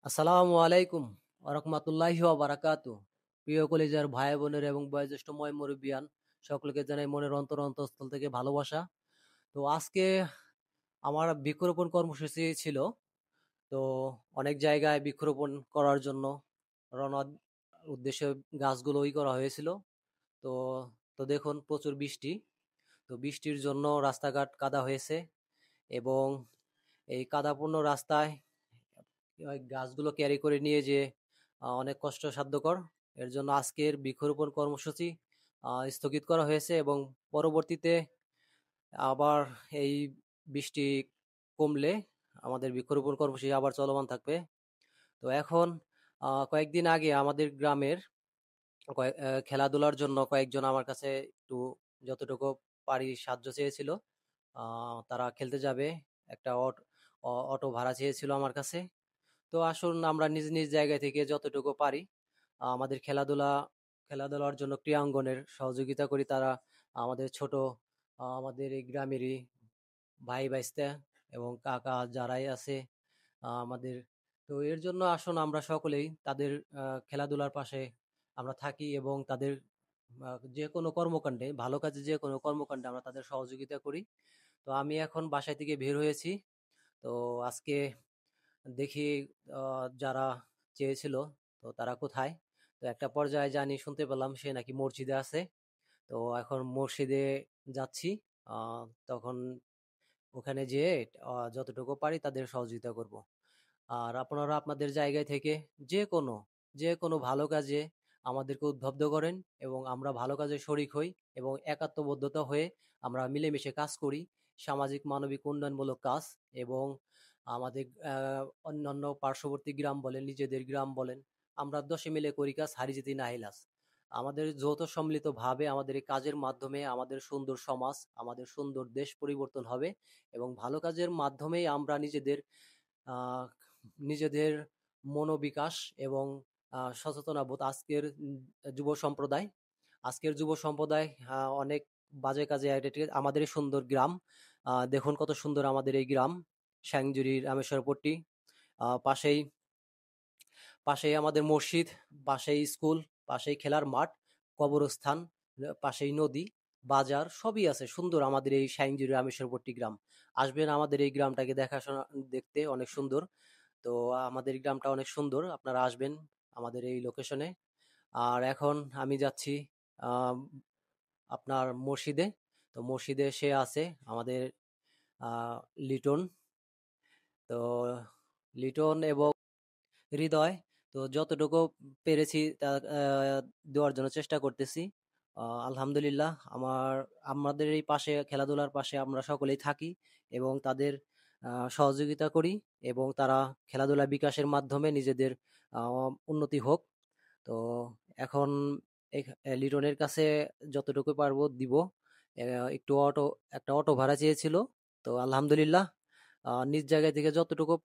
আসসালামু আলাইকুম ওয়া ওয়া বারাকাতু। প্রিয় কলিজার ভাই বোনের এবং বয়োজ্যেষ্ঠ ময় মুরব্বিয়ান সকলকে জানাই মনের অন্তঃস্থল থেকে ভালোবাসা। তো আজকে আমার বৃক্ষরোপণ কর্মসূচি ছিল। তো অনেক জায়গায় বৃক্ষরোপণ করার জন্য রওনা উদ্দেশ্যে গাছগুলো করা হয়েছিল। তো তো দেখুন প্রচুর বৃষ্টি। তো বৃষ্টির জন্য রাস্তাঘাট কাদা হয়েছে এবং এই কাদাপূর্ণ রাস্তায় ওই গাছগুলো ক্যারি করে নিয়ে যে অনেক কষ্টসাধ্যকর। এর জন্য আজকের বৃক্ষরোপণ কর্মসূচি স্থগিত করা হয়েছে এবং পরবর্তীতে আবার এই বৃষ্টি কমলে আমাদের বৃক্ষরোপণ কর্মসূচি আবার চলমান থাকবে। তো এখন কয়েকদিন আগে আমাদের গ্রামের খেলাধুলার জন্য কয়েকজন আমার কাছে একটু যতটুকু পারি সাহায্য চেয়েছিল। তারা খেলতে যাবে, একটা অটো ভাড়া চেয়েছিল আমার কাছে। তো আসুন আমরা নিজ নিজ জায়গা থেকে যতটুকু পারি আমাদের খেলাধুলার জন্য ক্রীড়াঙ্গনের সহযোগিতা করি। তারা আমাদের ছোট আমাদের এই গ্রামেরই ভাই ভাইস্তা এবং কাকা যারাই আছে আমাদের। তো এর জন্য আসুন আমরা সকলেই তাদের খেলাধুলার পাশে আমরা থাকি এবং তাদের যে কোনো কর্মকাণ্ডে, ভালো কাজে যে কোনো কর্মকাণ্ডে আমরা তাদের সহযোগিতা করি। তো আমি এখন বাসায় থেকে বের হয়েছি। তো আজকে দেখি যারা চেয়েছিল তো তারা কোথায়। তো একটা পর্যায়ে জানি শুনতে পেলাম সে নাকি মসজিদে আছে। তো এখন মসজিদে যাচ্ছি। আহ, তখন ওখানে যেয়ে যতটুকু পারি তাদের সহযোগিতা করব। আর আপনারা আপনাদের জায়গায় থেকে যে কোনো যে কোনো ভালো কাজে আমাদেরকে উদ্বুদ্ধ করেন এবং আমরা ভালো কাজে শরিক হই এবং একাত্মবদ্ধতা হয়ে আমরা মিলেমিশে কাজ করি। সামাজিক মানবিক উন্নয়নমূলক কাজ এবং আমাদের অন্যান্য পার্শ্ববর্তী গ্রাম বলেন, নিজেদের গ্রাম বলেন, আমরা দশে মিলে করি কাজ, হারি জিতি নাহিলাস। আমাদের যৌথ সম্মিলিত ভাবে আমাদের এই কাজের মাধ্যমে আমাদের সুন্দর সমাজ, আমাদের সুন্দর দেশ পরিবর্তন হবে এবং ভালো কাজের মাধ্যমেই আমরা আহ নিজেদের মনোবিকাশ এবং সচেতনবোধ আজকের যুব সম্প্রদায় অনেক বাজে কাজে addicted। আমাদের এই সুন্দর গ্রাম দেখুন কত সুন্দর আমাদের এই গ্রাম স্যাংজুরি রামেশ্বরপট্টি। পাশেই পাশেই আমাদের মসজিদ, পাশেই স্কুল, পাশেই খেলার মাঠ, কবরস্থান, পাশেই নদী, বাজার সবই আছে সুন্দর আমাদের এই স্যাংজুরি রামেশ্বরপট্টি গ্রাম। আসবেন আমাদের এই গ্রামটাকে দেখাশোনা দেখতে, অনেক সুন্দর। তো আমাদের গ্রামটা অনেক সুন্দর, আপনারা আসবেন আমাদের এই লোকেশনে। আর এখন আমি যাচ্ছি আহ, আপনার মসজিদে। তো মসজিদে সে আছে আমাদের আহ, লিটন। তো লিটন এবং হৃদয়। তো যতটুকু পেরেছি তা দেওয়ার জন্য চেষ্টা করতেছি। আলহামদুলিল্লাহ আমাদের এই পাশে খেলাধুলার পাশে আমরা সকলেই থাকি এবং তাদের সহযোগিতা করি এবং তারা খেলাধুলা বিকাশের মাধ্যমে নিজেদের উন্নতি হোক। তো এখন লিটনের কাছে যতটুকু পারবো দিব। একটু একটা অটো ভাড়া চেয়েছিল। তো আলহামদুলিল্লাহ নিজ জায়গা থেকে যতটুকু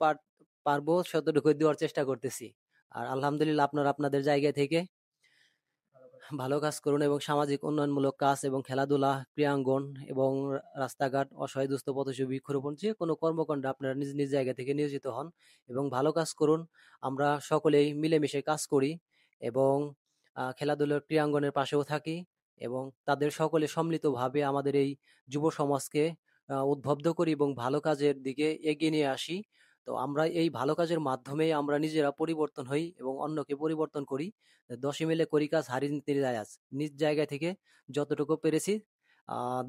পারবো ততটুকু দেওয়ার চেষ্টা করতেছি। আর আলহামদুলিল্লাহ আপনারা আপনাদের জায়গা থেকে ভালো কাজ করুন এবং সামাজিক উন্নয়নমূলক কাজ এবং খেলাধুলা, ক্রীড়াঙ্গন এবং রাস্তাঘাট, অসহায় দুস্থ পথশিশু বৃক্ষরোপণ যে কোনো কর্মকাণ্ডে আপনারা নিজ নিজ জায়গা থেকে নিয়োজিত হন এবং ভালো কাজ করুন। আমরা সকলেই মিলেমিশে কাজ করি এবং খেলাধুলার ক্রীড়াঙ্গনের পাশেও থাকি এবং তাদের সকলে সম্মিলিতভাবে আমাদের এই যুব সমাজকে উদ্বুদ্ধ করি এবং ভালো কাজের দিকে এগিয়ে নিয়ে আসি। তো আমরা এই ভালো কাজের মাধ্যমে আমরা নিজেরা পরিবর্তন হই এবং অন্যকে পরিবর্তন করি। দশে মিলে করি কাজ, হারি জিতে যায় আজ। নিজ জায়গা থেকে যতটুকু পেরেছি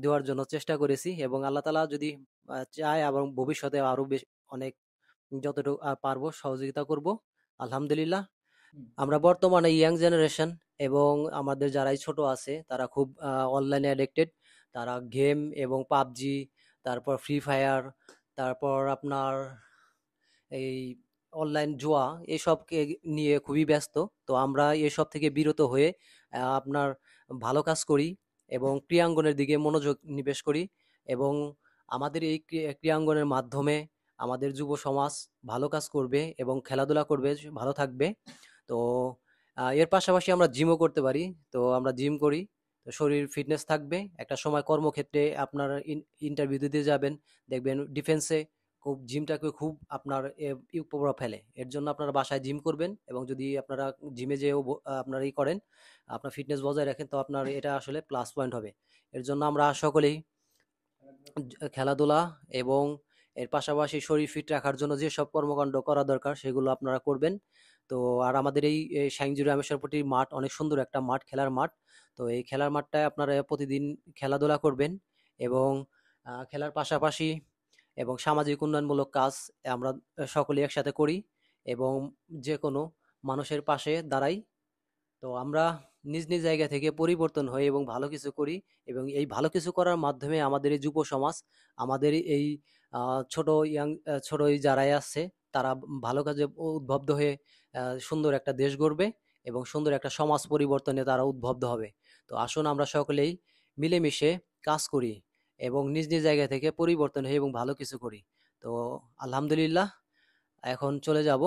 দেওয়ার জন্য চেষ্টা করেছি এবং আল্লাহ তাআলা যদি চায় এবং ভবিষ্যতে আরো বেশ অনেক যতটুকু পারবো সহযোগিতা করব। আলহামদুলিল্লাহ। আমরা বর্তমানে ইয়াং জেনারেশন এবং আমাদের যারাই ছোট আছে তারা খুব অনলাইনে অ্যাডিক্টেড। তারা গেম এবং পাবজি, তারপর ফ্রি ফায়ার, তারপর আপনার এই অনলাইন জুয়া এসবকে নিয়ে খুবই ব্যস্ত। তো আমরা এসব থেকে বিরত হয়ে আপনার ভালো কাজ করি এবং ক্রীড়াঙ্গনের দিকে মনোযোগ নিবেশ করি এবং আমাদের এই ক্রীড়াঙ্গনের মাধ্যমে আমাদের যুব সমাজ ভালো কাজ করবে এবং খেলাধুলা করবে, ভালো থাকবে। তো এর পাশাপাশি আমরা জিমও করতে পারি। তো আমরা জিম করি, তো শরীর ফিটনেস থাকবে। একটা সময় কর্মক্ষেত্রে আপনার ইন্টারভিউ দিতে যাবেন, দেখবেন ডিফেন্সে জিমটাকে খুব আপনার প্রভাব ফেলে। এর জন্য আপনারা বাসায় জিম করবেন এবং যদি আপনারা জিমে যেয়েও আপনারা করেন, আপনার ফিটনেস বজায় রাখেন, তো আপনার এটা আসলে প্লাস পয়েন্ট হবে। এর জন্য আমরা সকলেই খেলাধুলা এবং এর পাশাপাশি শরীর ফিট রাখার জন্য যেসব কর্মকাণ্ড করা দরকার সেগুলো আপনারা করবেন। তো আর আমাদের এই স্যাংজুরি রামেশ্বরপট্টির মাঠ অনেক সুন্দর একটা মাঠ, খেলার মাঠ। তো এই খেলার মাঠটায় আপনারা প্রতিদিন খেলাধুলা করবেন এবং খেলার পাশাপাশি এবং সামাজিক উন্নয়নমূলক কাজ আমরা সকলেই একসাথে করি এবং যে কোনো মানুষের পাশে দাঁড়াই। তো আমরা নিজ নিজ জায়গা থেকে পরিবর্তন হই এবং ভালো কিছু করি এবং এই ভালো কিছু করার মাধ্যমে আমাদের এই যুব সমাজ, আমাদের এই ছোট এই যারাই আছে তারা ভালো কাজে উদ্বুদ্ধ হয়ে সুন্দর একটা দেশ গড়বে এবং সুন্দর একটা সমাজ পরিবর্তনে তারা উদ্বুদ্ধ হবে। তো আসুন আমরা সকলেই মিলেমিশে কাজ করি এবং নিজ নিজ জায়গা থেকে পরিবর্তন হই এবং ভালো কিছু করি। তো আলহামদুলিল্লাহ, এখন চলে যাব।